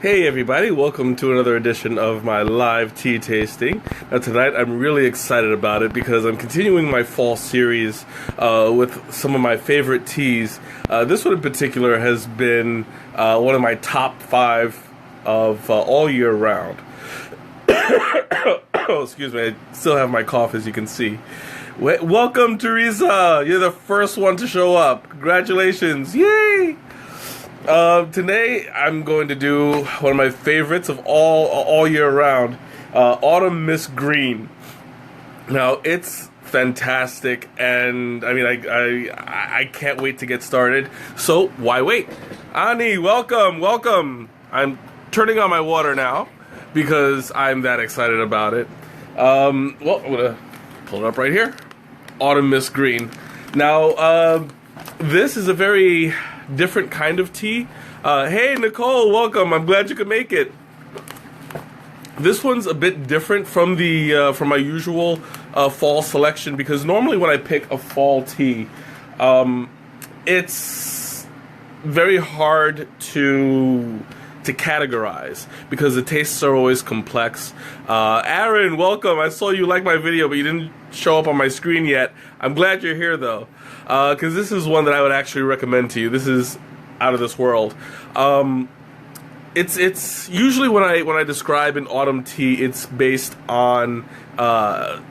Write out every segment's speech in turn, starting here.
Hey everybody, welcome to another edition of my live tea tasting. Now tonight I'm really excited about it because I'm continuing my fall series with some of my favorite teas. This one in particular has been one of my top 5 of all year round. Oh, excuse me, I still have my cough as you can see. Welcome Teresa, you're the first one to show up. Congratulations, yay! Today I'm going to do one of my favorites of all year round, Autumn Mist Green. Now it's fantastic, and I mean I can't wait to get started. So why wait? Ani, welcome. I'm turning on my water now because I'm that excited about it. Well, I'm gonna pull it up right here. Autumn Mist Green. Now this is a very different kind of tea. Hey Nicole, welcome. I'm glad you could make it. This one's a bit different from the from my usual fall selection because normally when I pick a fall tea, it's very hard to categorize because the tastes are always complex. Aaron, welcome. I saw you like my video, but you didn't show up on my screen yet. I'm glad you're here though, because this is one that I would actually recommend to you. This is out of this world. It's usually when I describe an autumn tea, it's based on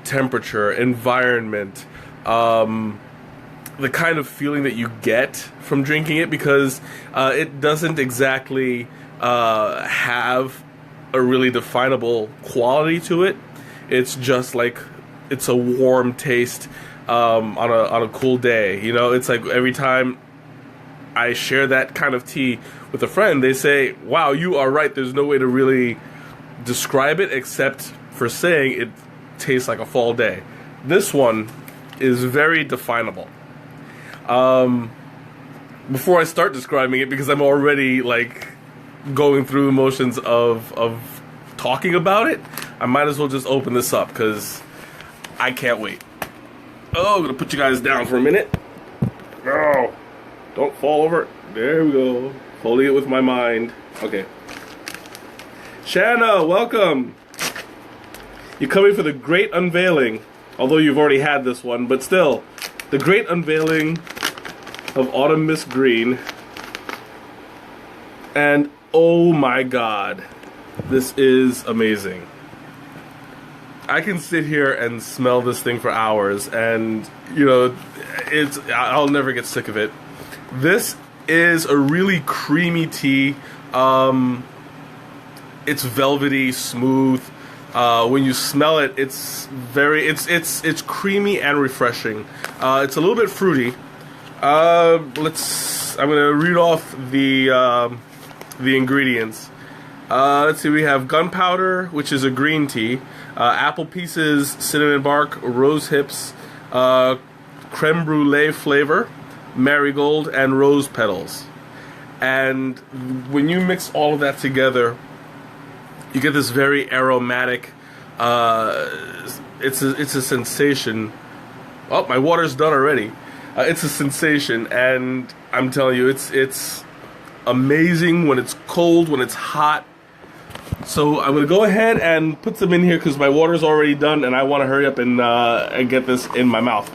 temperature, environment, the kind of feeling that you get from drinking it, because it doesn't exactly have a really definable quality to it. It's just like it's a warm taste on a cool day. You know, it's like every time I share that kind of tea with a friend, they say, "Wow, you are right. There's no way to really describe it except for saying it tastes like a fall day." This one is very definable. Before I start describing it, because I'm already like going through the motions of talking about it, I might as well just open this up because I can't wait. Oh, I'm gonna put you guys down for a minute. No, don't fall over. There we go. Holding it with my mind. Okay. Shanna, welcome. You're coming for the great unveiling, although you've already had this one, but still, the great unveiling of Autumn Mist Green. And oh my god, this is amazing. I can sit here and smell this thing for hours, and you know, I'll never get sick of it. This is a really creamy tea. It's velvety, smooth. When you smell it, it's creamy and refreshing. It's a little bit fruity. I'm gonna read off the ingredients. Let's see, we have gunpowder, which is a green tea, apple pieces, cinnamon bark, rose hips, creme brulee flavor, marigold, and rose petals. And when you mix all of that together, you get this very aromatic, it's a sensation. Oh, my water's done already. It's a sensation, and I'm telling you, it's amazing when it's cold, when it's hot. So I'm gonna go ahead and put some in here because my water's already done, and I want to hurry up and get this in my mouth.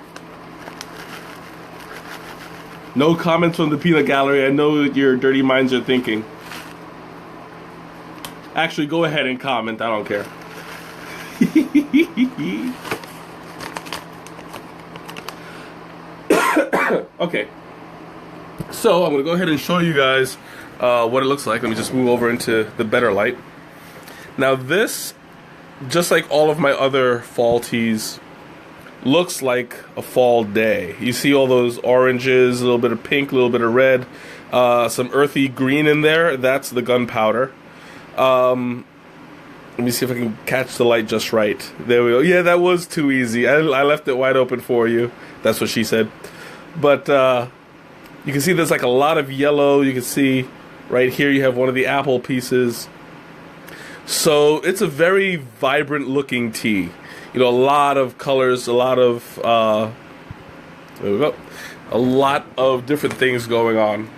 No comments from the peanut gallery. I know what your dirty minds are thinking. Actually, go ahead and comment. I don't care. Okay. So I'm gonna go ahead and show you guys what it looks like. Let me just move over into the better light. Now this, just like all of my other fall teas, looks like a fall day. You see all those oranges, a little bit of pink, a little bit of red, some earthy green in there. That's the gunpowder. Let me see if I can catch the light just right. There we go. Yeah, that was too easy. I left it wide open for you. That's what she said. But you can see there's like a lot of yellow. You can see right here you have one of the apple pieces. So it's a very vibrant looking tea. You know, a lot of colors, a lot of there we go. A lot of different things going on.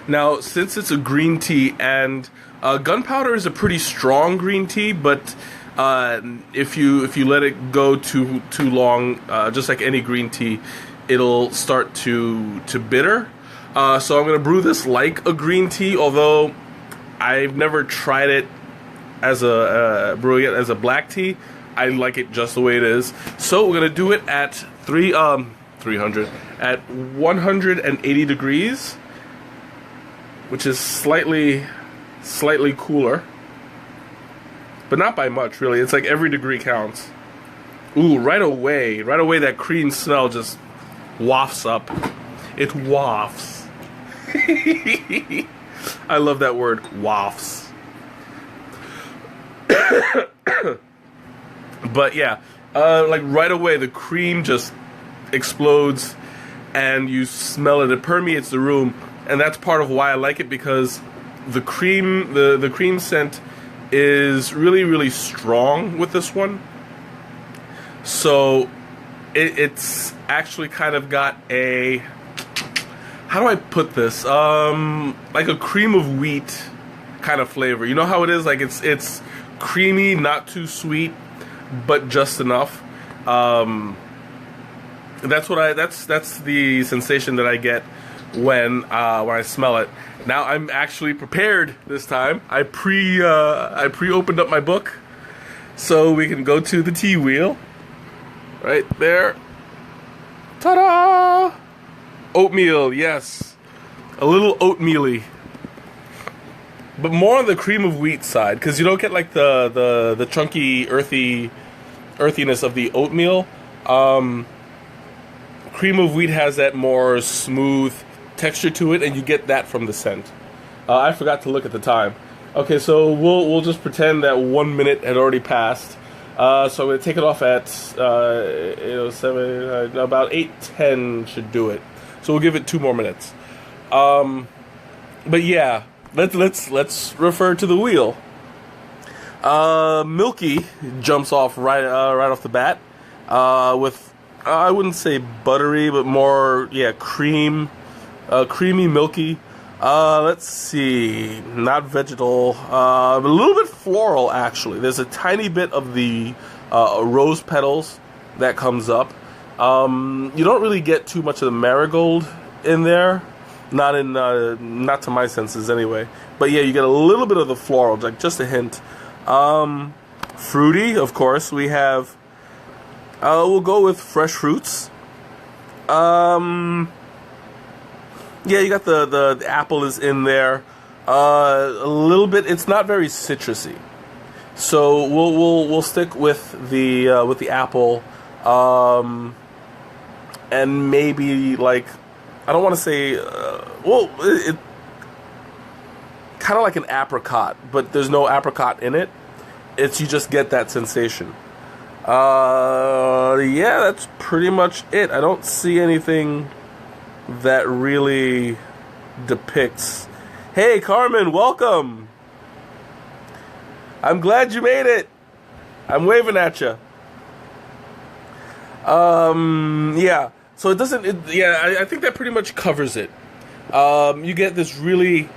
Now, since it's a green tea, and gunpowder is a pretty strong green tea, but if you let it go too long, just like any green tea, it'll start to bitter. So I'm gonna brew this like a green tea, although I've never tried it as a brewing it as a black tea. I like it just the way it is. So we're gonna do it at 300 at 180 degrees, which is slightly cooler, but not by much, really. It's like every degree counts. Ooh, right away that cream smell just wafts up. It wafts. I love that word, wafts. But yeah, like right away the cream just explodes and you smell it. It permeates the room, and that's part of why I like it, because the cream scent is really strong with this one. So it's actually kind of got a, how do I put this? Like a cream of wheat kind of flavor. You know how it is? Like it's creamy, not too sweet, but just enough. That's the sensation that I get when I smell it. Now I'm actually prepared this time. I pre-opened up my book so we can go to the tea wheel. Right there. Ta-da! Oatmeal, yes. A little oatmeal-y. But more on the cream of wheat side, because you don't get like the chunky earthiness of the oatmeal. Cream of wheat has that more smooth texture to it, and you get that from the scent. I forgot to look at the time. Okay, so we'll just pretend that 1 minute had already passed. So I'm gonna take it off at 7, about 8:10 should do it. So we'll give it 2 more minutes. But yeah, let's refer to the wheel. Milky jumps off right off the bat with I wouldn't say buttery, but more creamy, milky. Let's see, not vegetal, a little bit floral actually. There's a tiny bit of the rose petals that comes up. You don't really get too much of the marigold in there, not to my senses anyway. But yeah, you get a little bit of the floral, like just a hint. Fruity, of course. We have. We'll go with fresh fruits. Yeah, you got the apple is in there. A little bit. It's not very citrusy, so we'll stick with the apple. And maybe like, I don't want to say. It kind of like an apricot, but there's no apricot in it. You just get that sensation. Yeah, that's pretty much it. I don't see anything that really depicts. Hey, Carmen, welcome. I'm glad you made it. I'm waving at you. Yeah. So it doesn't. I think that pretty much covers it. You get this really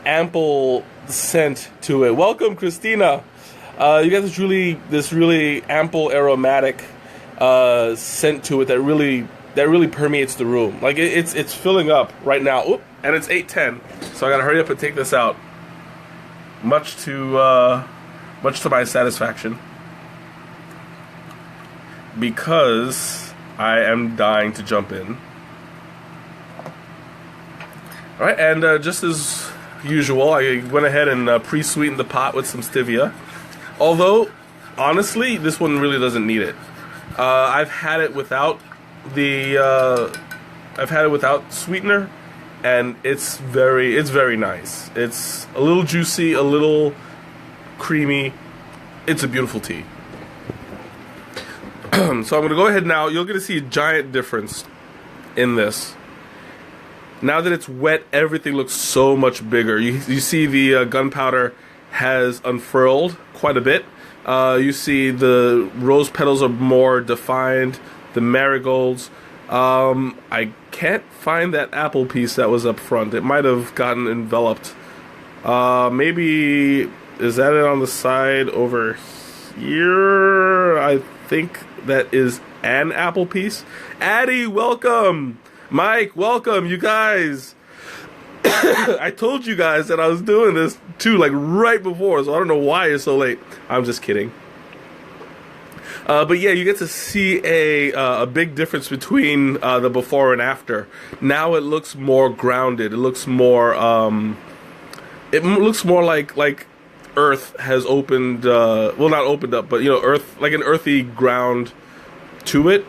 ample scent to it. Welcome, Christina. You get this really ample aromatic scent to it that really permeates the room. Like it's filling up right now. Oop, and it's 8:10, so I gotta hurry up and take this out. Much to my satisfaction, because I am dying to jump in. All right, and just as usual, I went ahead and pre-sweetened the pot with some stevia. Although, honestly, this one really doesn't need it. I've had it without sweetener, and it's very nice. It's a little juicy, a little creamy. It's a beautiful tea. So I'm going to go ahead now. You're going to see a giant difference in this. Now that it's wet, everything looks so much bigger. You see the gunpowder has unfurled quite a bit. You see the rose petals are more defined. The marigolds. I can't find that apple piece that was up front. It might have gotten enveloped. Maybe, is that it on the side over here? I think that is an apple piece. Addie, welcome. Mike, welcome. You guys. I told you guys that I was doing this too, like right before, so I don't know why it's so late. I'm just kidding. But yeah, you get to see a big difference between the before and after. Now it looks more grounded. It looks more like Earth has opened. Well, not opened up, but Earth, like an earthy ground to it.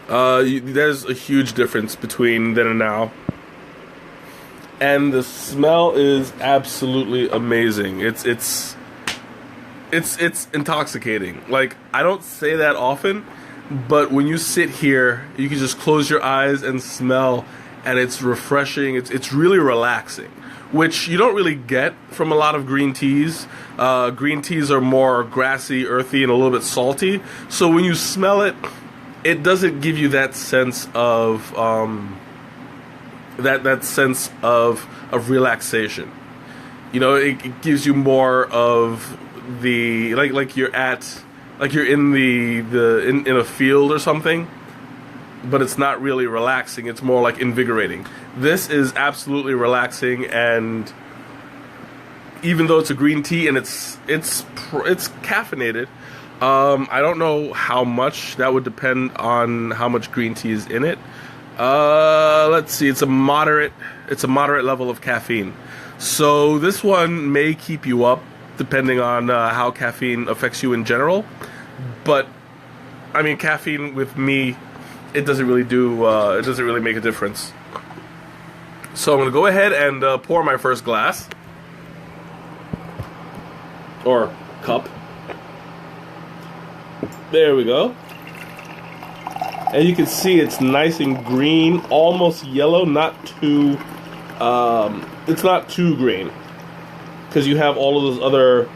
There's a huge difference between then and now. And the smell is absolutely amazing. It's intoxicating. Like, I don't say that often, but when you sit here, you can just close your eyes and smell, and it's refreshing. It's really relaxing, which you don't really get from a lot of green teas. Green teas are more grassy, earthy, and a little bit salty. So when you smell it, it doesn't give you that sense of that sense of relaxation. It gives you more of the like you're in in a field or something, but it's not really relaxing. It's more like invigorating. This is absolutely relaxing, and even though it's a green tea and it's caffeinated, I don't know how much. That would depend on how much green tea is in it. Let's see. It's a moderate level of caffeine. So this one may keep you up, depending on how caffeine affects you in general. But I mean, caffeine with me, it doesn't really make a difference. So I'm gonna go ahead and pour my first glass or cup. There we go. And you can see it's nice and green, almost yellow, it's not too green, because you have all of those other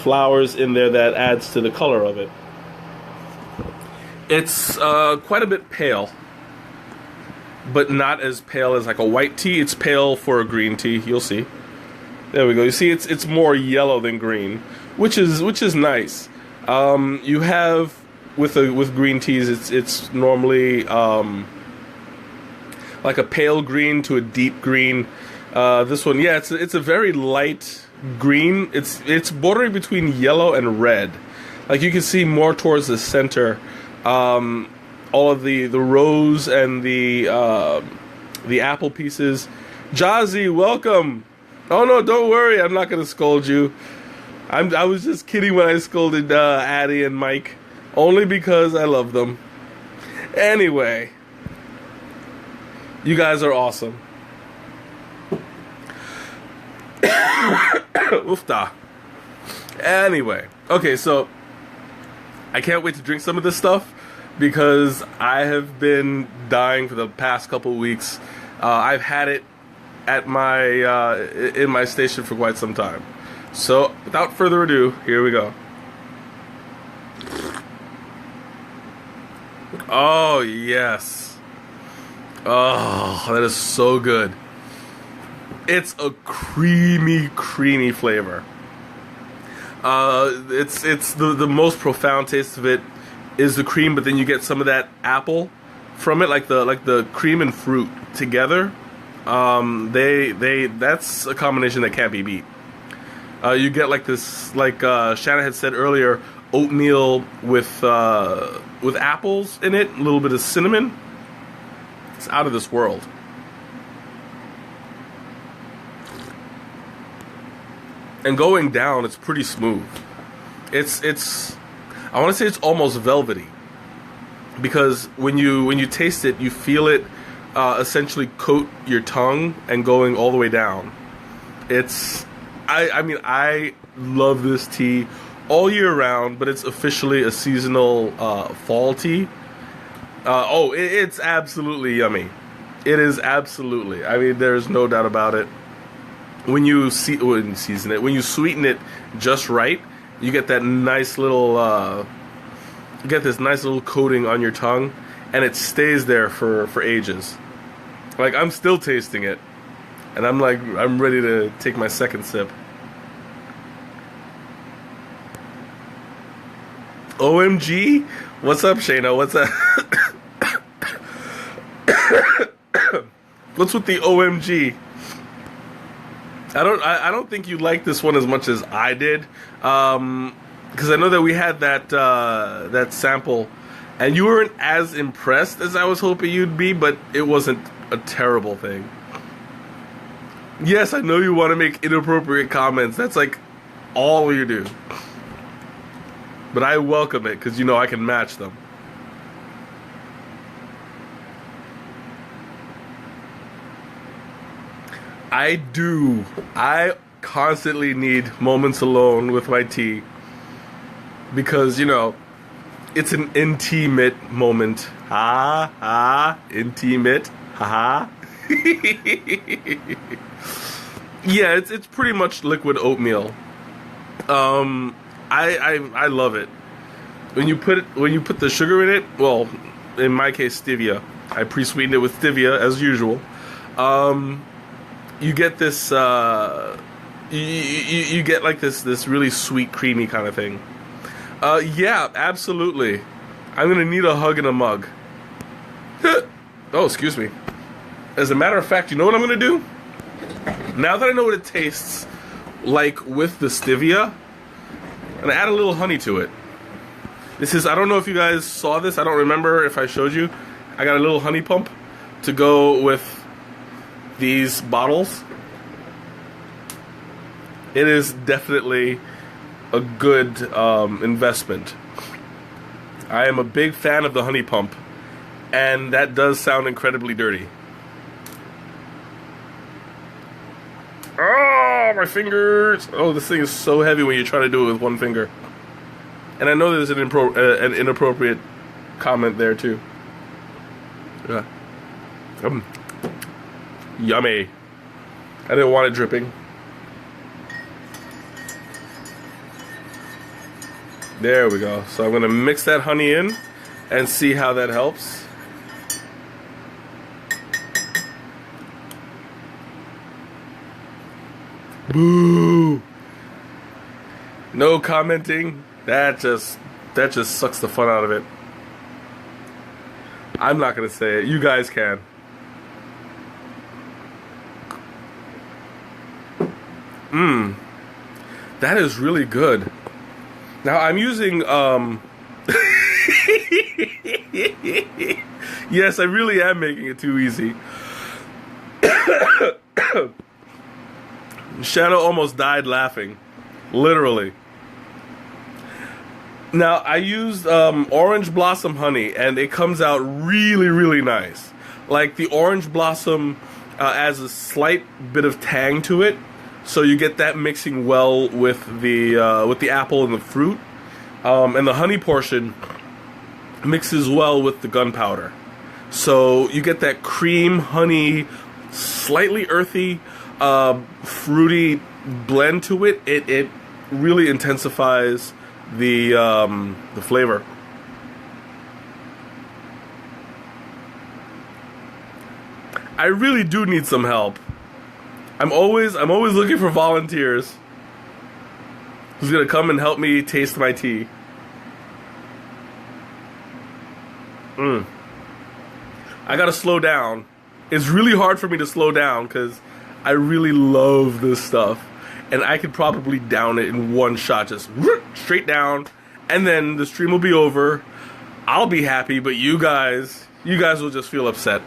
flowers in there that adds to the color of it. It's quite a bit pale, but not as pale as like a white tea. It's pale for a green tea, you'll see. There we go. You see, it's more yellow than green, which is nice. You have with green teas, it's normally like a pale green to a deep green. This one, yeah, it's a very light green. It's bordering between yellow and red. Like, you can see more towards the center. All of the rose and the apple pieces. Jazzy, welcome. Oh no, don't worry. I'm not gonna scold you. I was just kidding when I scolded Addie and Mike, only because I love them. Anyway, you guys are awesome. Oofta. Anyway, okay, so I can't wait to drink some of this stuff because I have been dying for the past couple of weeks. I've had it at my in my station for quite some time. So, without further ado, here we go. Oh, yes. Oh, that is so good. It's a creamy, creamy flavor. It's the most profound taste of it is the cream, but then you get some of that apple from it, like the cream and fruit together. That's a combination that can't be beat. You get like this, like Shanna had said earlier, oatmeal with apples in it, a little bit of cinnamon. It's out of this world. And going down, it's pretty smooth. It's I want to say it's almost velvety, because when you taste it, you feel it essentially coat your tongue and going all the way down. I mean, I love this tea all year round, but it's officially a seasonal fall tea. It's absolutely yummy. It is absolutely. I mean, there's no doubt about it. When you season it, when you sweeten it just right, you get that nice little, coating on your tongue, and it stays there for ages. Like, I'm still tasting it, and I'm like, I'm ready to take my second sip. OMG? What's up, Shayna? What's up? What's with the OMG? I don't think you like this one as much as I did, because I know that we had that sample, and you weren't as impressed as I was hoping you'd be, but it wasn't a terrible thing. Yes, I know you want to make inappropriate comments. That's like all you do. But I welcome it, because you know I can match them. I do. I constantly need moments alone with my tea. Because, you know, it's an intimate moment. Intimate. Yeah, it's pretty much liquid oatmeal. I love it. When you put the sugar in it, well, in my case stevia. I pre-sweetened it with stevia as usual. You get this you get like this really sweet, creamy kind of thing. Yeah, absolutely. I'm gonna need a hug and a mug. Oh, excuse me. As a matter of fact, you know what I'm gonna do? Now that I know what it tastes like with the stevia, I'm gonna add a little honey to it. This is, I don't know if you guys saw this, I don't remember if I showed you. I got a little honey pump to go with these bottles. It is definitely a good investment. I am a big fan of the honey pump, and that does sound incredibly dirty. Oh, my fingers! Oh, this thing is so heavy when you try to do it with one finger. And I know there's an inappropriate comment there too. Yeah. Yummy. I didn't want it dripping. There we go. So I'm going to mix that honey in and see how that helps. Boo! No commenting. That just sucks the fun out of it. I'm not going to say it. You guys can. That is really good. Now I'm using yes, I really am making it too easy. Shadow almost died laughing. Literally. Now I used orange blossom honey, and it comes out really, really nice. Like, the orange blossom adds a slight bit of tang to it. So you get that mixing well with the apple and the fruit, and the honey portion mixes well with the gunpowder. So you get that cream, honey, slightly earthy, fruity blend to it. It really intensifies the flavor. I really do need some help. I'm always looking for volunteers who's gonna come and help me taste my tea. I gotta slow down. It's really hard for me to slow down because I really love this stuff, and I could probably down it in one shot, just straight down, and then the stream will be over. I'll be happy, but you guys will just feel upset.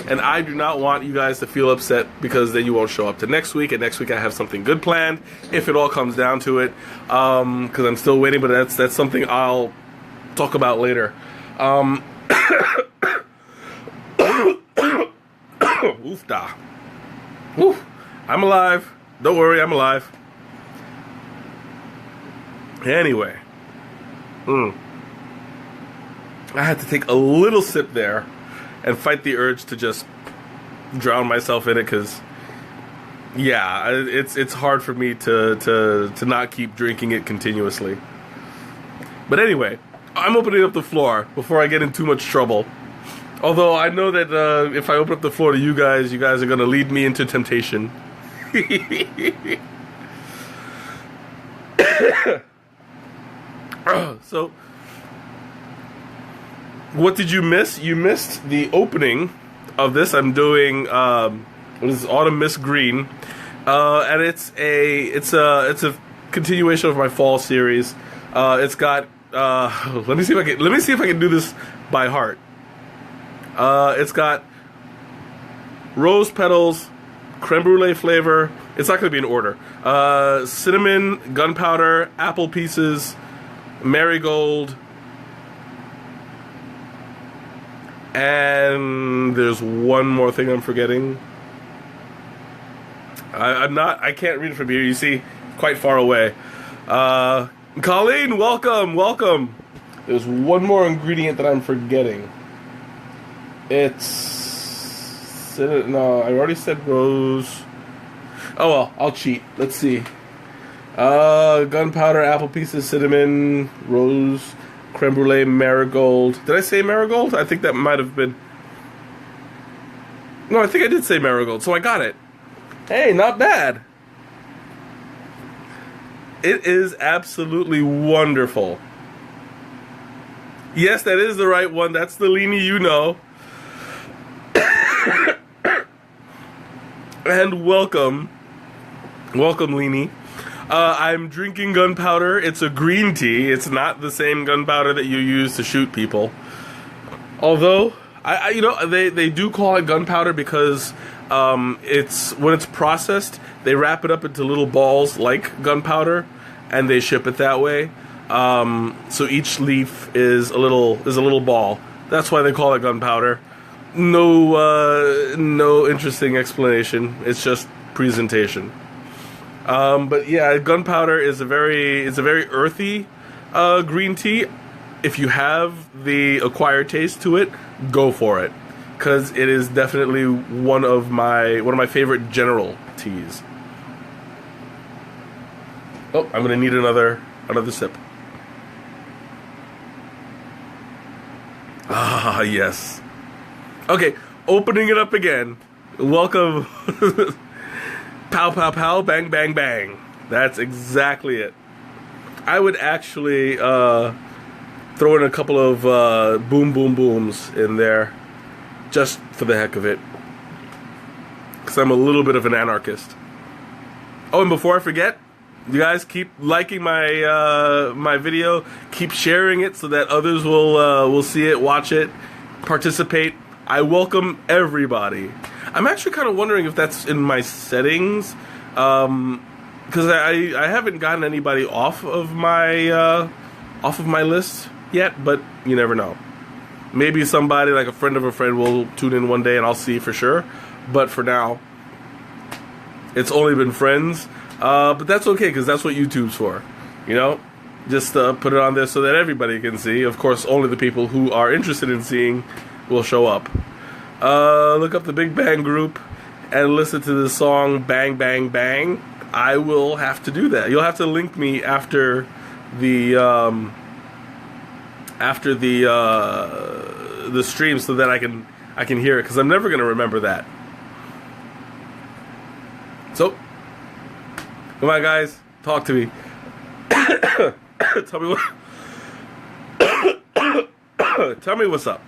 And I do not want you guys to feel upset, because then you won't show up to next week, and next week I have something good planned, if it all comes down to it, because I'm still waiting, but that's something I'll talk about later. Oof da. Oof. I'm alive. Don't worry, I'm alive. Anyway. I had to take a little sip there and fight the urge to just drown myself in it, because, yeah, it's hard for me to not keep drinking it continuously. But anyway, I'm opening up the floor before I get in too much trouble. Although I know that if I open up the floor to you guys are going to lead me into temptation. So, what did you miss? You missed the opening of this. I'm doing this is Autumn Mist Green, and it's a continuation of my fall series. It's got let me see if I can do this by heart. It's got rose petals, creme brulee flavor. It's not going to be in order. Cinnamon, gunpowder, apple pieces, marigold, and there's one more thing I'm forgetting. I can't read it from here. You see, quite far away. Colleen, welcome. There's one more ingredient that I'm forgetting. No, I already said rose. Oh well, I'll cheat. Let's see. Gunpowder, apple pieces, cinnamon, rose, creme brulee, marigold. Did I say marigold? I think that might have been... No, I think I did say marigold, so I got it. Hey, not bad. It is absolutely wonderful. Yes, that is the right one. That's the Leanie you know. And welcome, Leanie. I'm drinking gunpowder. It's a green tea. It's not the same gunpowder that you use to shoot people. Although, they do call it gunpowder because it's when it's processed, they wrap it up into little balls like gunpowder, and they ship it that way. So each leaf is a little ball. That's why they call it gunpowder. No interesting explanation. It's just presentation. But yeah, gunpowder is a very earthy green tea. If you have the acquired taste to it, go for it, because it is definitely one of my favorite general teas. Oh, I'm gonna need another sip. Ah, yes. Okay, opening it up again. Welcome. Pow, pow, pow, bang, bang, bang. That's exactly it. I would actually throw in a couple of boom, boom, booms in there, just for the heck of it, because I'm a little bit of an anarchist. Oh, and before I forget, you guys keep liking my video, keep sharing it so that others will see it, watch it, participate. I welcome everybody. I'm actually kind of wondering if that's in my settings, because I haven't gotten anybody off of my list yet, but you never know. Maybe somebody like a friend of a friend will tune in one day and I'll see for sure. But for now, it's only been friends. But that's okay, because that's what YouTube's for. You know, just put it on there so that everybody can see. Of course, only the people who are interested in seeing will show up. Look up the Big Bang Group and listen to the song Bang Bang Bang. I will have to do that. You'll have to link me after the stream so that I can hear it, because I'm never gonna remember that. So, come on, guys, talk to me. Tell me tell me what's up.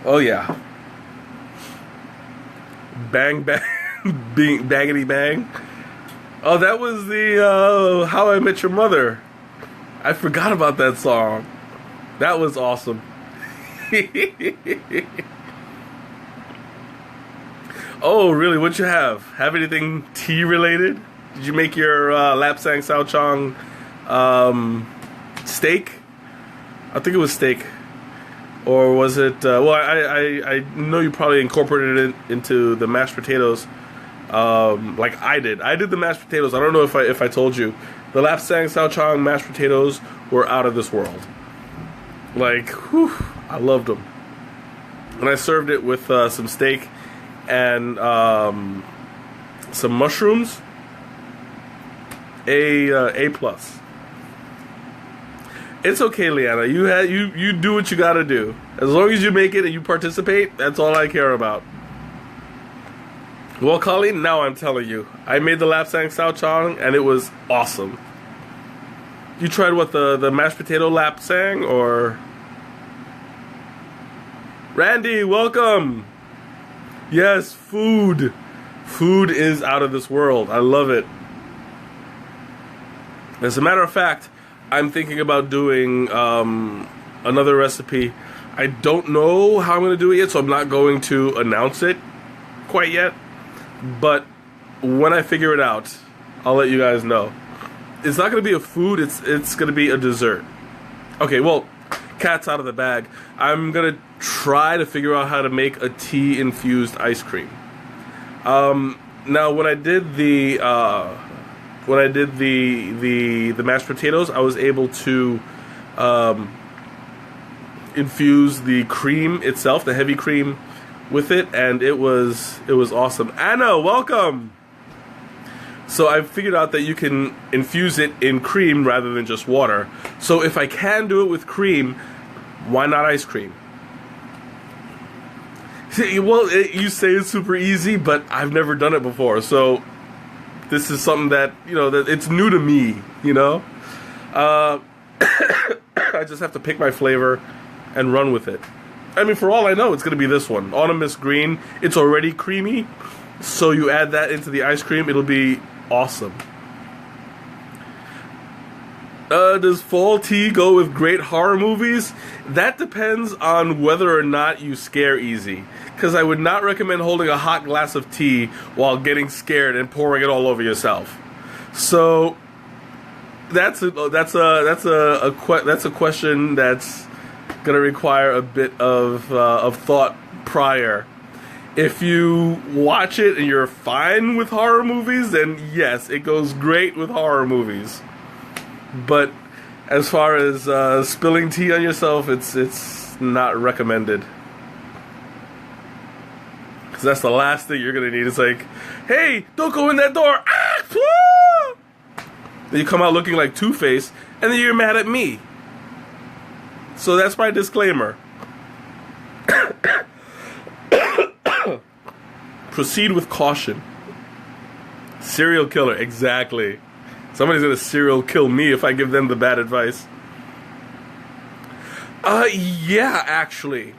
Oh yeah. Bang bang, bangity bang. Oh, that was the How I Met Your Mother. I forgot about that song. That was awesome. Oh, really? What'd you have? Have anything tea related? Did you make your Lapsang Souchong steak? I think it was steak. Or was it... well, I know you probably incorporated it into the mashed potatoes like I did. I did the mashed potatoes. I don't know if I told you. The Lapsang Souchong mashed potatoes were out of this world. Like, whew, I loved them. And I served it with some steak and some mushrooms. A plus. It's okay, Leanna. You do what you gotta do. As long as you make it and you participate, that's all I care about. Well, Colleen, now I'm telling you, I made the lapsang sao chong and it was awesome. You tried what, the mashed potato lapsang, or? Randy, welcome. Yes, food. Food is out of this world. I love it. As a matter of fact, I'm thinking about doing another recipe. I don't know how I'm going to do it yet, so I'm not going to announce it quite yet. But when I figure it out, I'll let you guys know. It's not going to be a food, it's going to be a dessert. Okay, well, cat's out of the bag. I'm going to try to figure out how to make a tea-infused ice cream. Now, when I did the mashed potatoes, I was able to infuse the cream itself, the heavy cream, with it, and it was awesome. Anna, welcome. So I figured out that you can infuse it in cream rather than just water. So if I can do it with cream, why not ice cream? Well, you say it's super easy, but I've never done it before, so this is something that, that it's new to me, I just have to pick my flavor and run with it. I mean, for all I know, it's going to be this one. Autumn Mist Green. It's already creamy, so you add that into the ice cream, it'll be awesome. Does fall tea go with great horror movies? That depends on whether or not you scare easy. Because I would not recommend holding a hot glass of tea while getting scared and pouring it all over yourself. So that's a question that's gonna require a bit of thought prior. If you watch it and you're fine with horror movies, then yes, it goes great with horror movies. But as far as spilling tea on yourself, it's not recommended. Because that's the last thing you're going to need. It's like, hey, don't go in that door. Ah! Then you come out looking like Two-Face, and then you're mad at me. So that's my disclaimer. Proceed with caution. Serial killer, exactly. Somebody's gonna serial kill me if I give them the bad advice. Yeah, actually.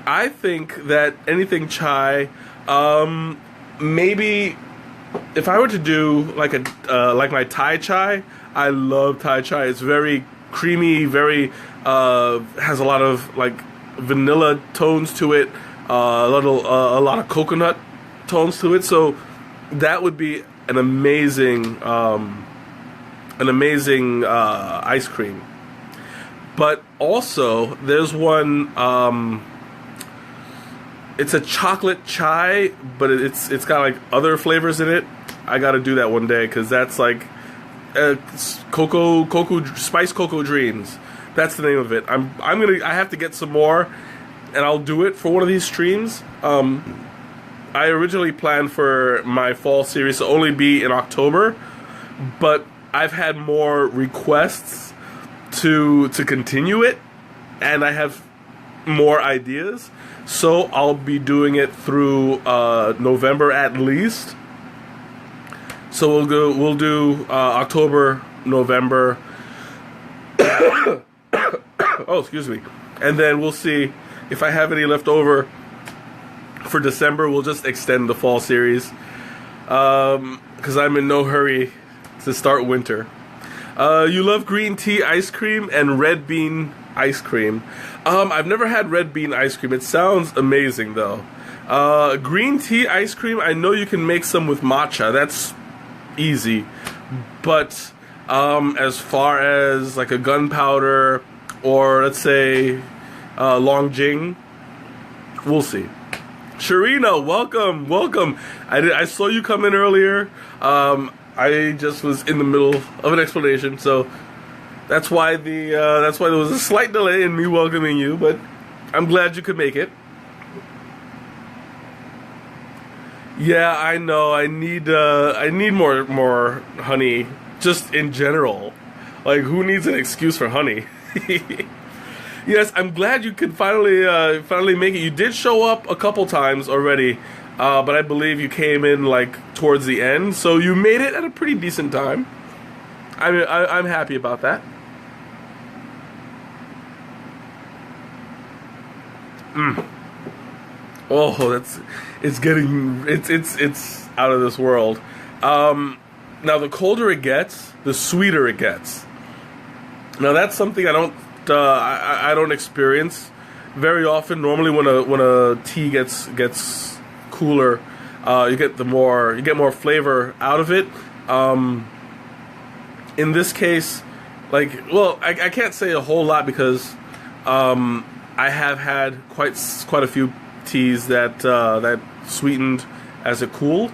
I think that anything chai, maybe if I were to do like my Thai chai, I love Thai chai. It's very creamy, very has a lot of like vanilla tones to it, a lot of coconut tones to it. So that would be an amazing ice cream. But also, there's one. It's a chocolate chai, but it's got like other flavors in it. I got to do that one day because that's like spice cocoa dreams. That's the name of it. I have to get some more, and I'll do it for one of these streams. I originally planned for my fall series to only be in October, but I've had more requests to continue it, and I have more ideas, so I'll be doing it through November at least. So we'll do October, November. Oh, excuse me, and then we'll see if I have any left over for December. We'll just extend the fall series because I'm in no hurry to start winter. You love green tea ice cream and red bean ice cream. I've never had red bean ice cream. It sounds amazing though. Green tea ice cream, I know you can make some with matcha. That's easy. But as far as like a gunpowder or let's say Longjing, we'll see. Sharina, welcome. I saw you come in earlier. I just was in the middle of an explanation, so that's why there was a slight delay in me welcoming you, but I'm glad you could make it. Yeah, I know. I need more honey, just in general. Like, who needs an excuse for honey? Yes, I'm glad you could finally make it. You did show up a couple times already, but I believe you came in like towards the end, so you made it at a pretty decent time. I mean, I'm happy about that. Oh, it's out of this world. Now the colder it gets, the sweeter it gets. Now that's something I don't experience very often. Normally, when a tea gets cooler, you get more flavor out of it. In this case, I can't say a whole lot because I have had quite a few teas that sweetened as it cooled,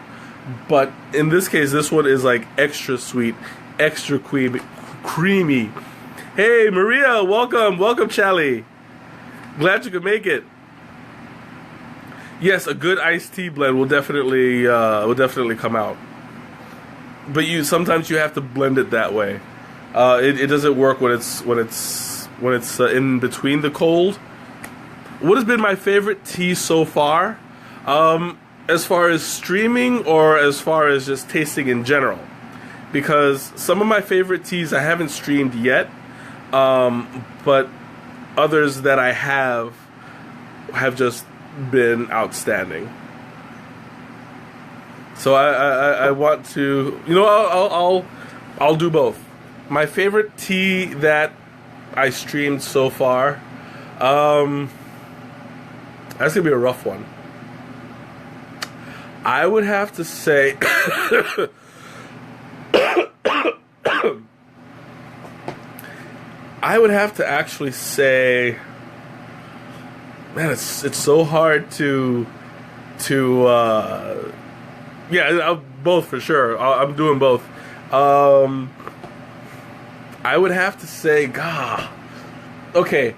but in this case, this one is like extra sweet, extra creamy. Hey, Maria, welcome, Charlie. Glad you could make it. Yes, a good iced tea blend will definitely come out, but sometimes you have to blend it that way. It doesn't work when it's in between the cold. What has been my favorite tea so far? As far as streaming or as far as just tasting in general? Because some of my favorite teas I haven't streamed yet, but others that I have just been outstanding. So I want to, I'll do both. My favorite tea that I streamed so far, that's gonna be a rough one. I would have to say I would have to actually say, man, it's so hard to both for sure. I'm doing both. I would have to say, okay,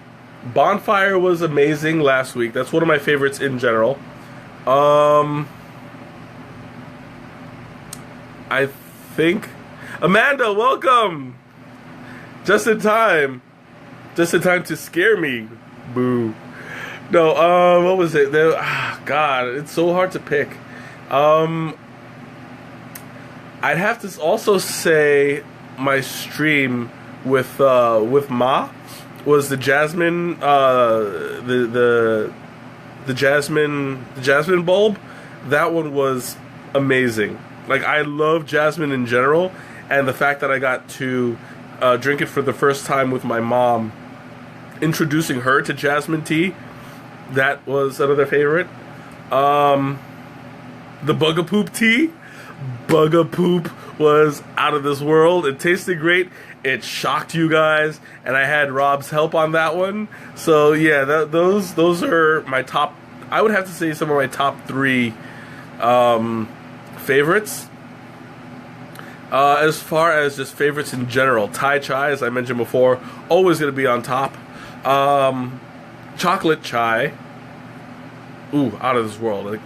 Bonfire was amazing last week. That's one of my favorites in general. I think Amanda, welcome. Just in time to scare me. Boo. No, what was it? God, it's so hard to pick. I'd have to also say my stream with Ma was the jasmine, the jasmine bulb. That one was amazing. Like, I love jasmine in general, and the fact that I got to drink it for the first time with my mom, introducing her to jasmine tea, that was another favorite. The Bugapoop tea. Bugapoop was out of this world. It tasted great. It shocked you guys, and I had Rob's help on that one. So yeah, those are my top. I would have to say some of my top 3 favorites. As far as just favorites in general, Thai chai, as I mentioned before, always going to be on top. Chocolate chai, out of this world. Like,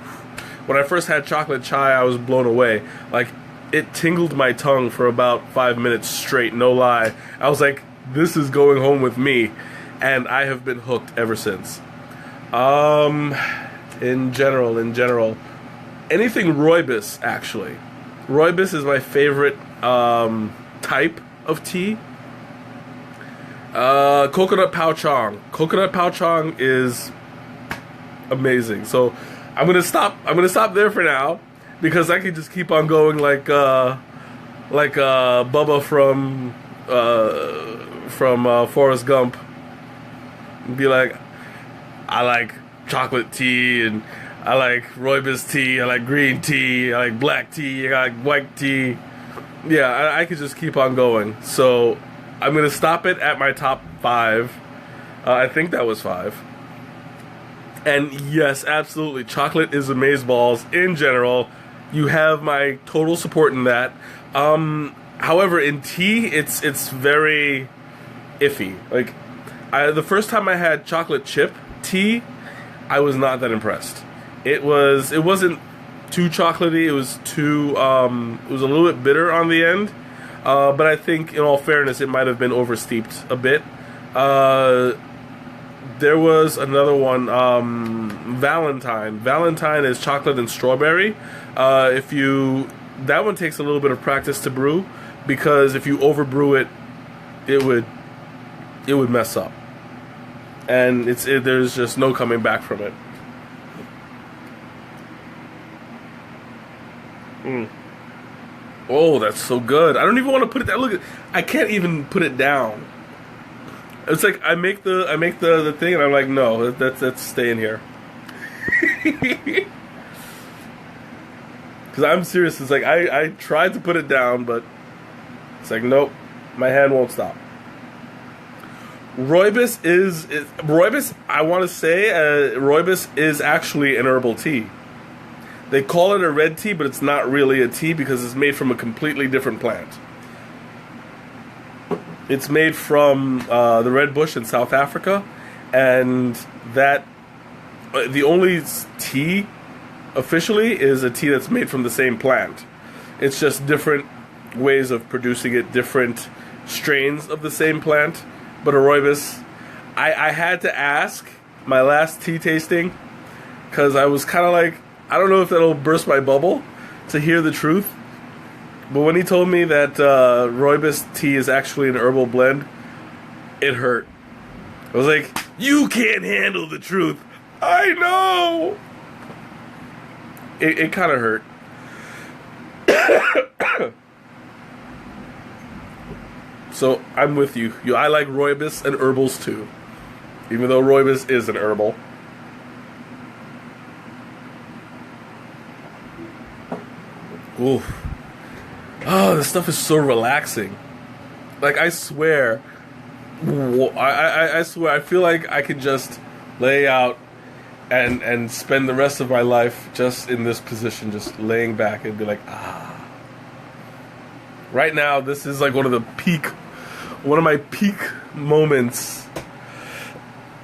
when I first had chocolate chai, I was blown away. Like, it tingled my tongue for about 5 minutes straight, no lie. I was like, this is going home with me, and I have been hooked ever since. In general, anything rooibos, actually. Rooibos is my favorite type of tea. Coconut pao chong. Coconut pao chong is amazing. So I'm gonna stop there for now, because I can just keep on going like Bubba from Forrest Gump, and be like, I like chocolate tea, and I like rooibos tea, I like green tea, I like black tea, I like white tea. Yeah, I could just keep on going. So I'm going to stop it at my top 5. I think that was 5. And yes, absolutely, chocolate is amazeballs in general. You have my total support in that. However, in tea, it's very iffy. Like, the first time I had chocolate chip tea, I was not that impressed. It wasn't too chocolatey. It was it was a little bit bitter on the end. But I think, in all fairness, it might have been oversteeped a bit. Uh, there was another one, Valentine. Valentine is chocolate and strawberry. If you that one takes a little bit of practice to brew, because if you overbrew it, it would mess up, and there's just no coming back from it. Oh, that's so good. I don't even want to put it down. Look, I can't even put it down. It's like I make the thing, and I'm like, no, that's staying here. Because I'm serious. It's like I tried to put it down, but it's like, nope, my hand won't stop. Rooibos is rooibos. I want to say rooibos is actually an herbal tea. They call it a red tea, but it's not really a tea because it's made from a completely different plant. It's made from the red bush in South Africa, and that the only tea officially is a tea that's made from the same plant. It's just different ways of producing it, different strains of the same plant. But a rooibos, I had to ask my last tea tasting because I was kind of like, I don't know if that'll burst my bubble to hear the truth. But when he told me that rooibos tea is actually an herbal blend, it hurt. I was like, you can't handle the truth. I know. It kind of hurt. So I'm with you. I like rooibos and herbals too, even though rooibos is an herbal. Ooh. Oh, this stuff is so relaxing. Like, I swear, I swear, I feel like I could just lay out and spend the rest of my life just in this position, just laying back and be like, ah. Right now, this is like one of my peak moments.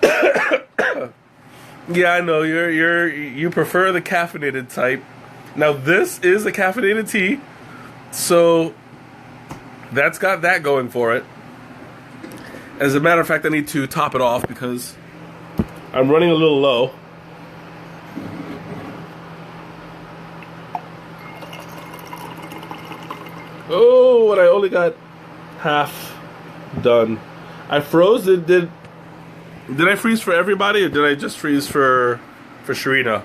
Yeah, I know you prefer the caffeinated type. Now, this is a caffeinated tea, so that's got that going for it. As a matter of fact, I need to top it off because I'm running a little low. Oh, and I only got half done. I froze. Did I freeze for everybody, or did I just freeze for Sharina?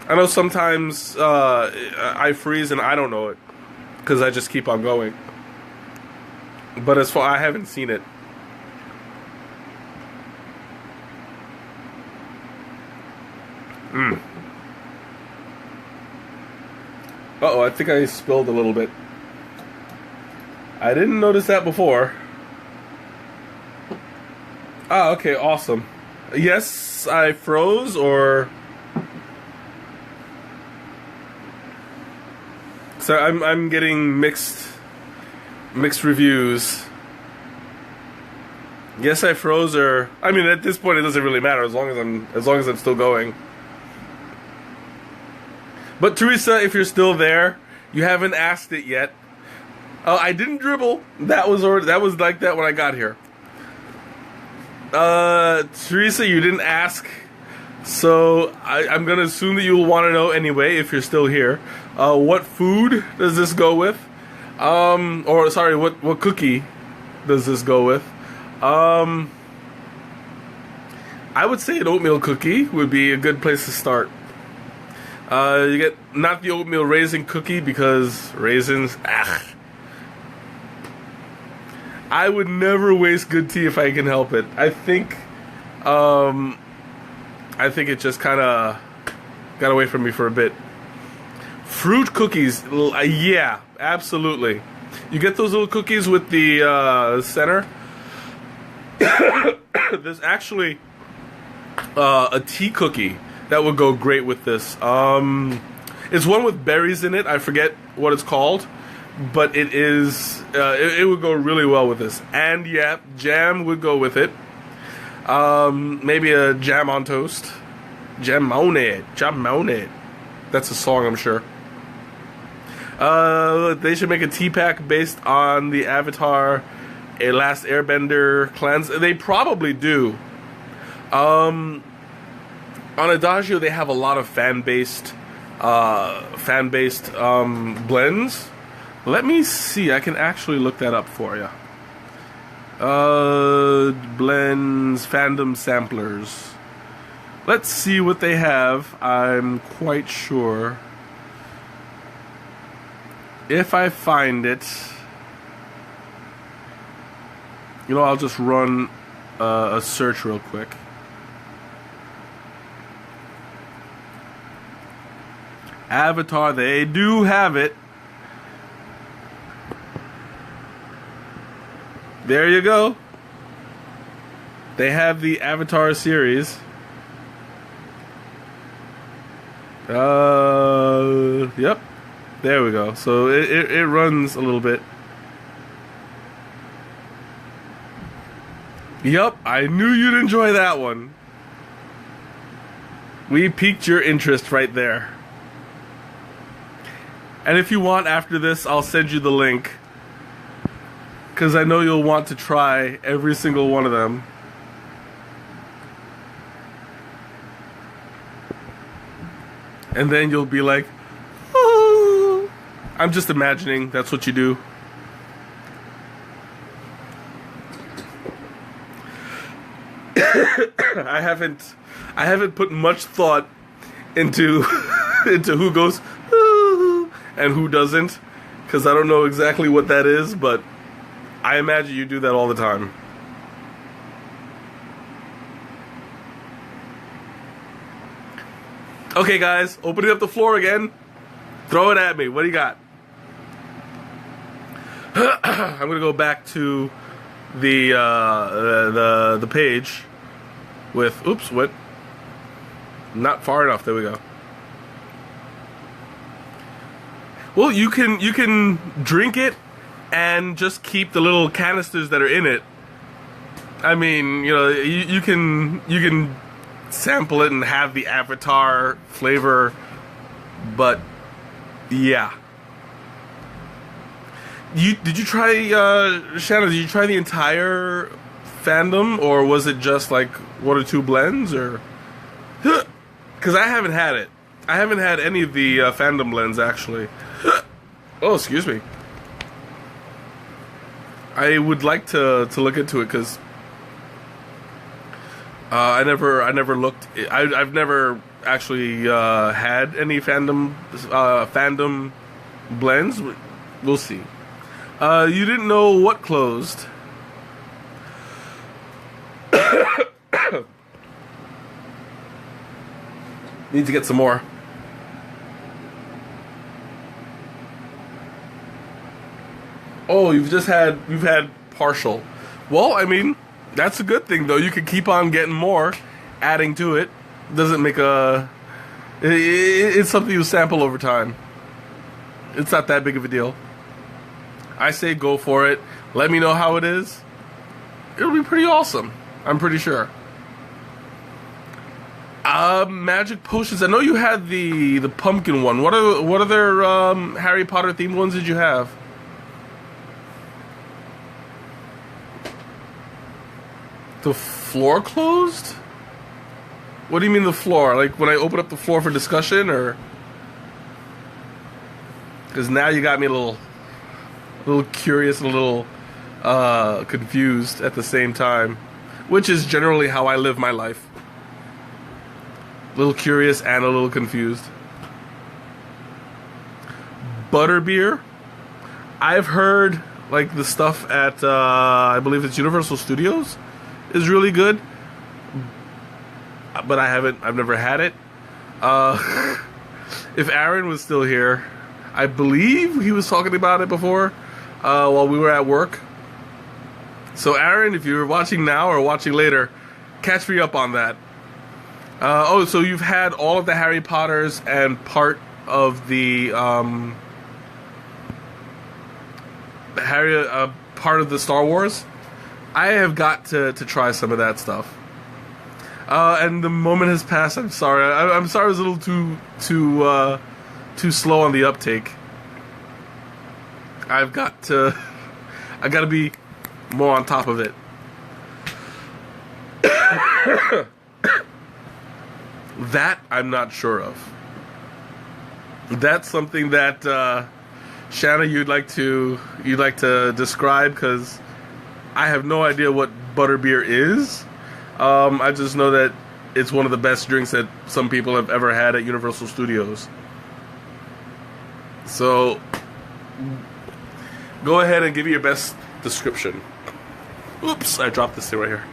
I know sometimes I freeze and I don't know it because I just keep on going. But as far I haven't seen it. Uh-oh, I think I spilled a little bit. I didn't notice that before. Ah, okay, awesome. Yes, I froze, or... So I'm getting mixed reviews. Yes, I froze, or I mean, at this point, it doesn't really matter as long as I'm still going. But Teresa, if you're still there, you haven't asked it yet. I didn't dribble. That was like that when I got here. Teresa, you didn't ask, so I'm gonna assume that you'll want to know anyway if you're still here. What food does this go with? Or sorry, what cookie does this go with? I would say an oatmeal cookie would be a good place to start. You get not the oatmeal raisin cookie because raisins. I would never waste good tea if I can help it. I think it just kind of got away from me for a bit. Fruit cookies, yeah, absolutely. You get those little cookies with the center. There's actually a tea cookie that would go great with this. It's one with berries in it. I forget what it's called, but it is. It would go really well with this. And yeah, jam would go with it. Maybe a jam on toast. Jam on it. That's a song, I'm sure. They should make a tea pack based on the Avatar a Last Airbender cleanse. They probably do. On Adagio, they have a lot of fan-based blends. Let me see. I can actually look that up for you. Blends, fandom samplers. Let's see what they have. I'm quite sure. If I find it, you know, I'll just run a search real quick. Avatar, they do have it. There you go. They have the Avatar series. Yep. There we go. So it runs a little bit. Yep, I knew you'd enjoy that one. We piqued your interest right there. And if you want, after this, I'll send you the link. Because I know you'll want to try every single one of them. And then you'll be like, oh. I'm just imagining that's what you do. I haven't put much thought into who goes ooh, and who doesn't, because I don't know exactly what that is, but I imagine you do that all the time. Okay, guys, opening up the floor again. Throw it at me. What do you got? I'm gonna go back to the page with oops, what? Not far enough. There we go. Well, you can drink it and just keep the little canisters that are in it. I mean, you know, you can sample it and have the Avatar flavor, but yeah. Did you try Shannon? Did you try the entire fandom, or was it just like one or two blends, or? Because I haven't had it. I haven't had any of the fandom blends actually. Oh, excuse me. I would like to look into it because I never looked. I've never actually had any fandom blends. We'll see. You didn't know what closed. Need to get some more. Oh, you've had partial. Well, I mean, that's a good thing though. You can keep on getting more, adding to it. Doesn't make it's something you sample over time. It's not that big of a deal. I say go for it. Let me know how it is. It'll be pretty awesome. I'm pretty sure. Magic potions. I know you had the pumpkin one. What other Harry Potter themed ones did you have? The floor closed? What do you mean the floor? Like when I open up the floor for discussion, or? Because now you got me a little curious and a little confused at the same time, which is generally how I live my life. A little curious and a little confused. Butterbeer. I've heard like the stuff at I believe it's Universal Studios is really good, but I've never had it. If Aaron was still here, I believe he was talking about it before while we were at work. So Aaron, if you're watching now or watching later, catch me up on that. So you've had all of the Harry Potters and part of the part of the Star Wars. I have got to try some of that stuff. And the moment has passed. I'm sorry. I'm sorry I was a little too slow on the uptake. I got to be more on top of it. That I'm not sure of. That's something that Shanna, you'd like to describe, because I have no idea what butterbeer is. I just know that it's one of the best drinks that some people have ever had at Universal Studios. So, go ahead and give me your best description. Oops, I dropped this thing right here.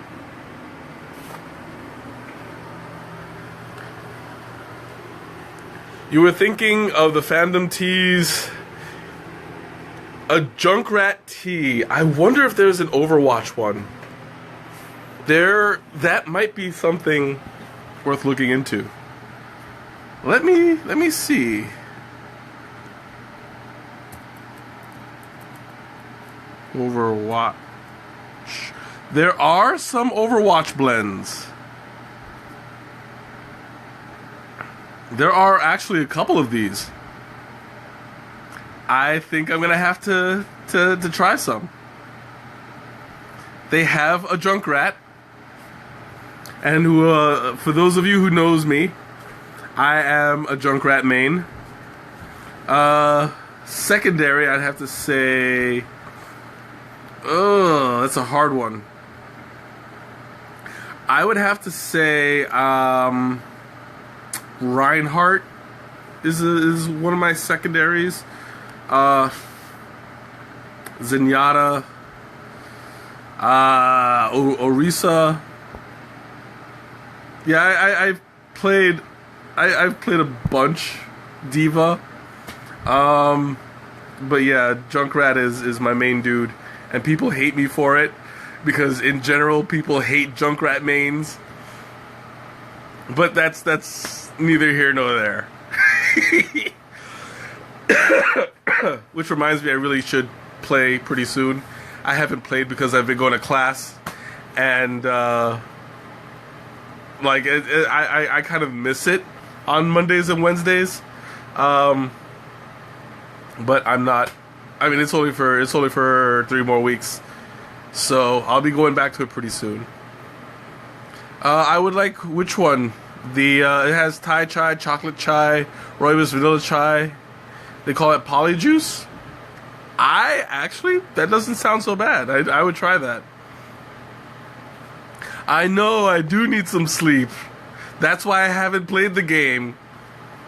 You were thinking of the fandom teas, a Junkrat tea. I wonder if there's an Overwatch one. That might be something worth looking into. Let me see. Overwatch. There are some Overwatch blends. There are actually a couple of these. I think I'm gonna have to try some. They have a Junkrat, and for those of you who knows me, I am a Junkrat main. Secondary, I'd have to say. Oh, that's a hard one. I would have to say Reinhardt is one of my secondaries. Zenyatta, Orisa. Yeah, I've played a bunch. Diva. But yeah, Junkrat is my main dude, and people hate me for it because in general people hate Junkrat mains. But that's neither here nor there. Which reminds me, I really should play pretty soon. I haven't played because I've been going to class, and I kind of miss it on Mondays and Wednesdays. But I'm not. I mean, it's only for 3 more weeks, so I'll be going back to it pretty soon. I would like, which one? It has Thai chai, chocolate chai, rooibos vanilla chai. They call it polyjuice. That doesn't sound so bad. I would try that. I know I do need some sleep. That's why I haven't played the game,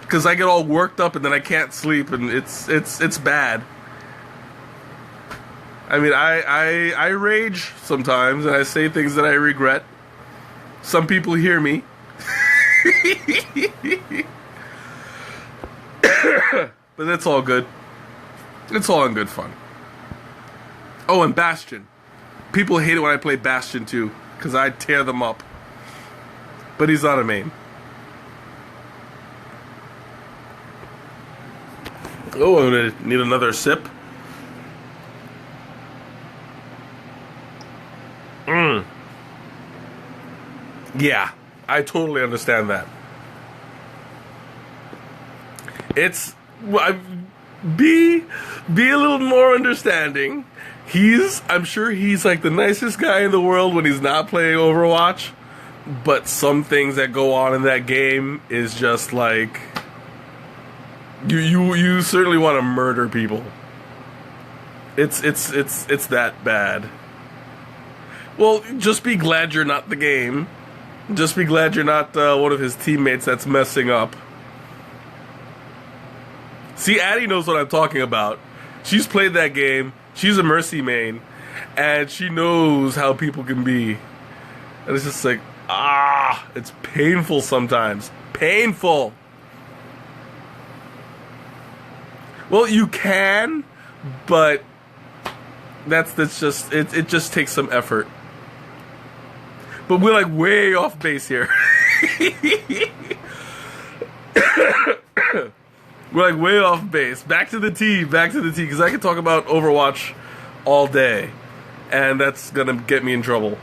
because I get all worked up and then I can't sleep, and it's bad. I mean, I rage sometimes and I say things that I regret. Some people hear me. But that's all good. It's all in good fun. Oh, and Bastion. People hate it when I play Bastion too, because I tear them up. But he's not a main. Oh, I'm gonna need another sip. Yeah, I totally understand that. Be a little more understanding. I'm sure he's like the nicest guy in the world when he's not playing Overwatch, but some things that go on in that game is just like you certainly want to murder people. It's that bad. Well, just be glad you're not the game. Just be glad you're not one of his teammates that's messing up. See, Addie knows what I'm talking about. She's played that game. She's a Mercy main. And she knows how people can be. And it's just like, it's painful sometimes. Painful. Well, you can, but that's just, it just takes some effort. But we're like way off base here. We're like way off base. Back to the tea, because I can talk about Overwatch all day, and that's gonna get me in trouble.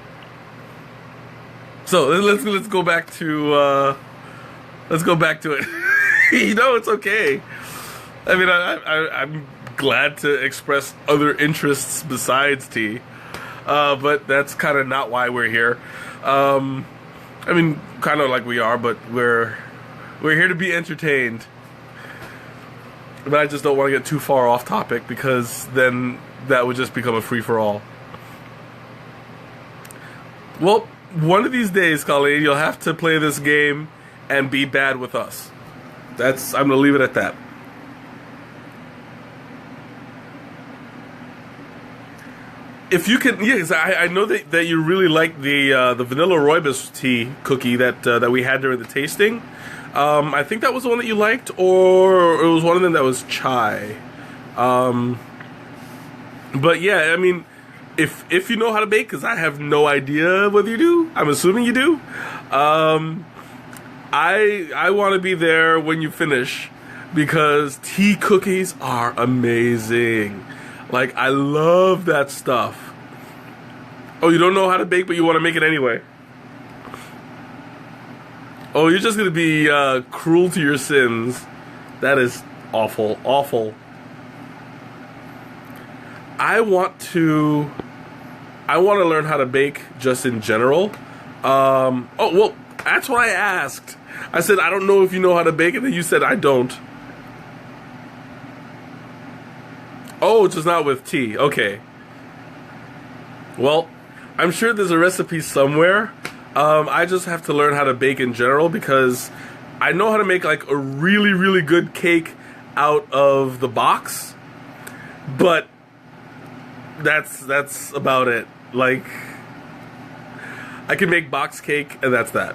So let's go back to it. You know, it's okay. I mean, I'm glad to express other interests besides tea. but that's kind of not why we're here. I mean, kind of like we are, but we're here to be entertained. But I just don't want to get too far off topic because then that would just become a free-for-all. Well, one of these days, Colleen, you'll have to play this game and be bad with us. I'm gonna leave it at that. If you can, yes, I know that you really like the vanilla rooibos tea cookie that we had during the tasting. I think that was the one that you liked, or it was one of them that was chai. But yeah, I mean, if you know how to bake, because I have no idea whether you do. I'm assuming you do. I want to be there when you finish, because tea cookies are amazing. Like, I love that stuff. Oh, you don't know how to bake, but you want to make it anyway. Oh, you're just going to be cruel to your sins. That is awful, awful. I want to learn how to bake just in general. Oh, well, that's what I asked. I said, I don't know if you know how to bake, and then you said, I don't. Oh, just not with tea. Okay. Well, I'm sure there's a recipe somewhere. I just have to learn how to bake in general, because I know how to make like a really, really good cake out of the box, but that's about it. Like, I can make box cake, and that's that.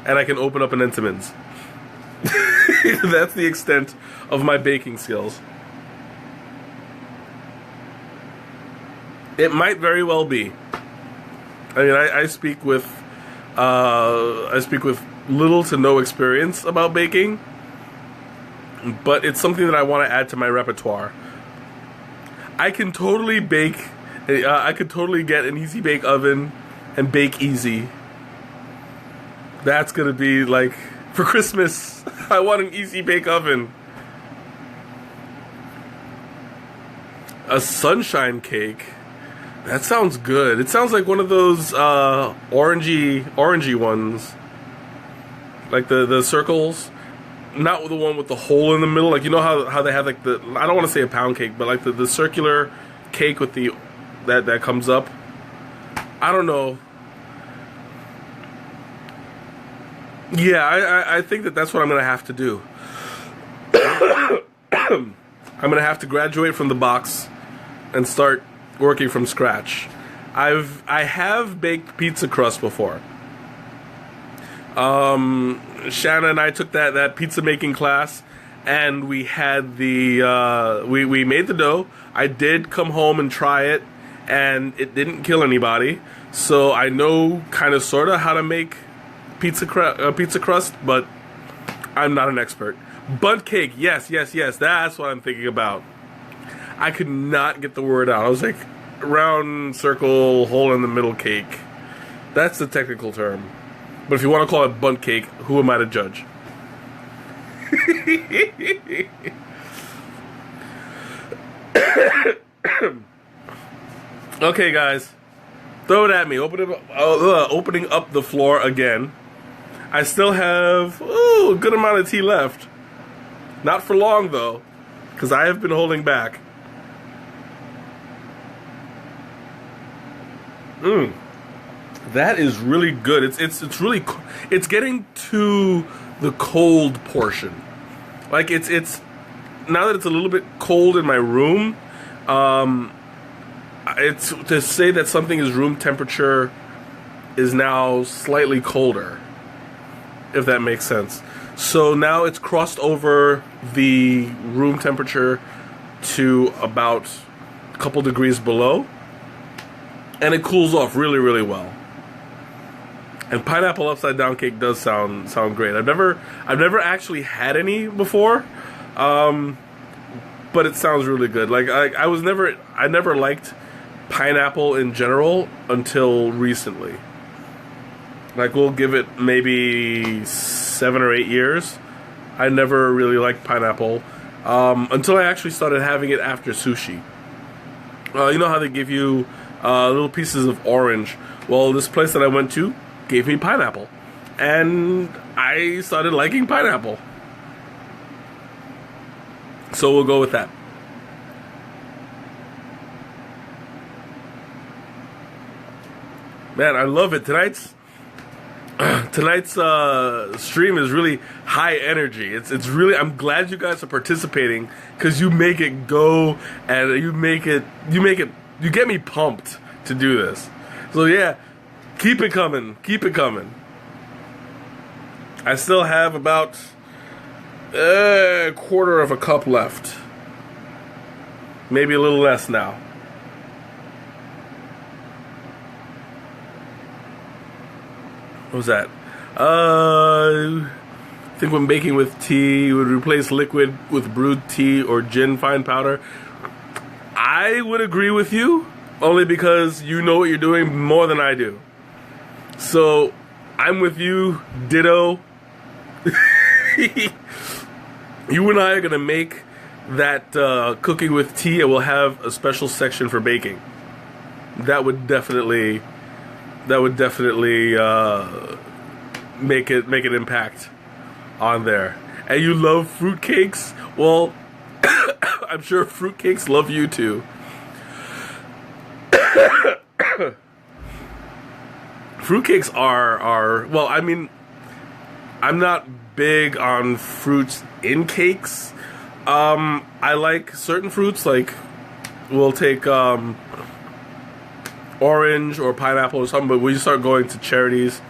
And I can open up an Entenmann's. That's the extent of my baking skills. It might very well be. I mean, I speak with little to no experience about baking, but it's something that I want to add to my repertoire. I can totally bake. I could totally get an easy bake oven and bake easy. That's gonna be like, for Christmas, I want an easy bake oven. A sunshine cake. That sounds good. It sounds like one of those orangey ones. Like the circles. Not the one with the hole in the middle. Like, you know how they have like the, I don't want to say a pound cake, but like the circular cake with the that comes up. I don't know. Yeah, I think that's what I'm going to have to do. I'm going to have to graduate from the box and start working from scratch. I have baked pizza crust before. Shanna and I took that pizza making class, and we had we made the dough. I did come home and try it, and it didn't kill anybody. So I know kind of sort of how to make pizza crust, but I'm not an expert. Bundt cake, yes, that's what I'm thinking about. I could not get the word out. I was like, round, circle, hole in the middle cake. That's the technical term. But if you want to call it bundt cake, who am I to judge? Okay, guys. Throw it at me. Opening up the floor again. I still have a good amount of tea left. Not for long, though, because I have been holding back. That is really good. It's really, it's getting to the cold portion. Like, it's now that it's a little bit cold in my room. It's to say that something is room temperature is now slightly colder, if that makes sense. So now it's crossed over the room temperature to about a couple degrees below, and it cools off really, really well. And pineapple upside down cake does sound great. I've never actually had any before, but it sounds really good. Like, I never liked pineapple in general until recently. Like, we'll give it maybe 7 or 8 years. I never really liked pineapple until I actually started having it after sushi. You know how they give you little pieces of orange. Well, this place that I went to gave me pineapple, and I started liking pineapple. So we'll go with that. Man, I love it. Tonight's stream is really high energy. It's really. I'm glad you guys are participating because you make it go, and you get me pumped to do this. So yeah, keep it coming. Keep it coming. I still have about a quarter of a cup left. Maybe a little less now. What was that? I think when baking with tea, you would replace liquid with brewed tea or gin fine powder. I would agree with you, only because you know what you're doing more than I do. So, I'm with you, ditto. You and I are going to make that cooking with tea, and we'll have a special section for baking. That would definitely make an impact on there. And you love fruitcakes? Well, I'm sure fruitcakes love you too. Fruitcakes are well, I mean, I'm not big on fruits in cakes. I like certain fruits, like we'll take orange or pineapple or something, but when you start going to cherries,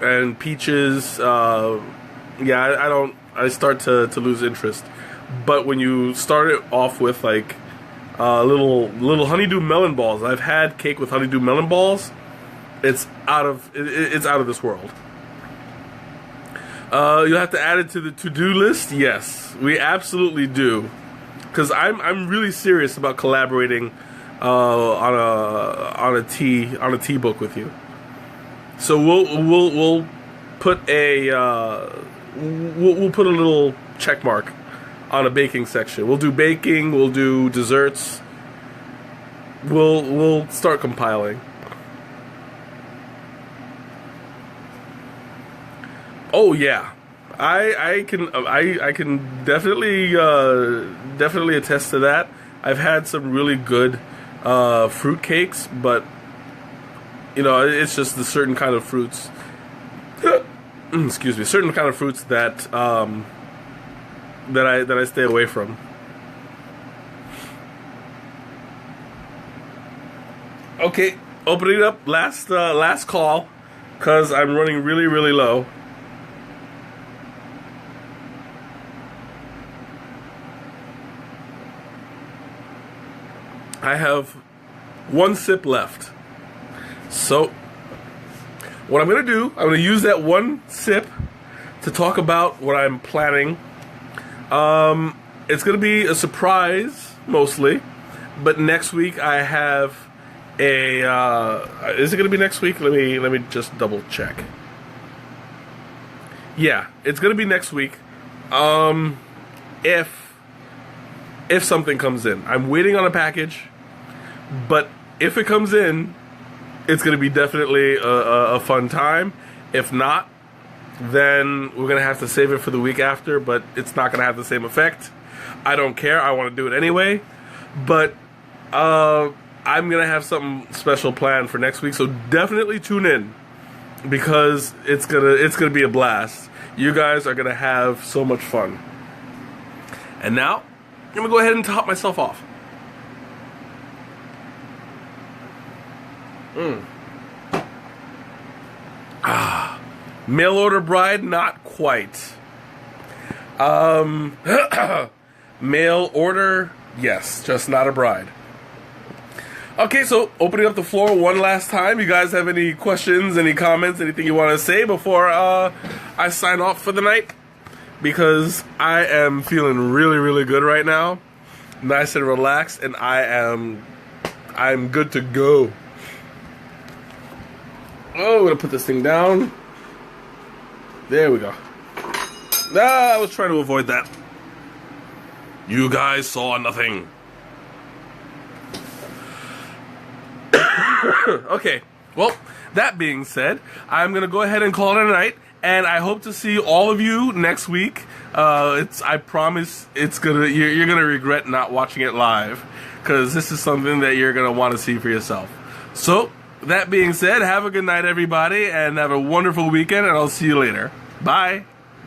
and peaches, I start to lose interest. But when you start it off with like little honeydew melon balls, I've had cake with honeydew melon balls. It's out of this world. You'll have to add it to the to-do list. Yes, we absolutely do. Because I'm really serious about collaborating on a tea book with you. So we'll put we'll put a little check mark on a baking section. We'll do baking. We'll do desserts. We'll start compiling. Oh yeah. I can definitely attest to that. I've had some really good fruit cakes, but you know, it's just the certain kind of fruits. Excuse me, certain kind of fruits that that I stay away from. Okay, opening up last call, cause I'm running really low. I have one sip left. So, what I'm going to do, I'm going to use that one sip to talk about what I'm planning. It's going to be a surprise, mostly. But next week I have a... is it going to be next week? Let me just double check. Yeah, it's going to be next week. If something comes in. I'm waiting on a package. But if it comes in, it's going to be definitely a fun time. If not, then we're going to have to save it for the week after, but it's not going to have the same effect. I don't care. I want to do it anyway. But I'm going to have something special planned for next week, so definitely tune in because it's going to be a blast. You guys are going to have so much fun. And now, I'm going to go ahead and top myself off. Mail order bride, not quite. Mail order, yes, just not a bride. Okay, so opening up the floor one last time. You guys have any questions, any comments, anything you want to say before I sign off for the night? Because I am feeling really good right now. Nice and relaxed, and I'm good to go. Oh, I'm gonna put this thing down. There we go. I was trying to avoid that. You guys saw nothing. Okay, well, that being said, I'm going to go ahead and call it a night, and I hope to see all of you next week. I promise you're going to regret not watching it live, because this is something that you're going to want to see for yourself. So, that being said, have a good night, everybody, and have a wonderful weekend, and I'll see you later. Bye.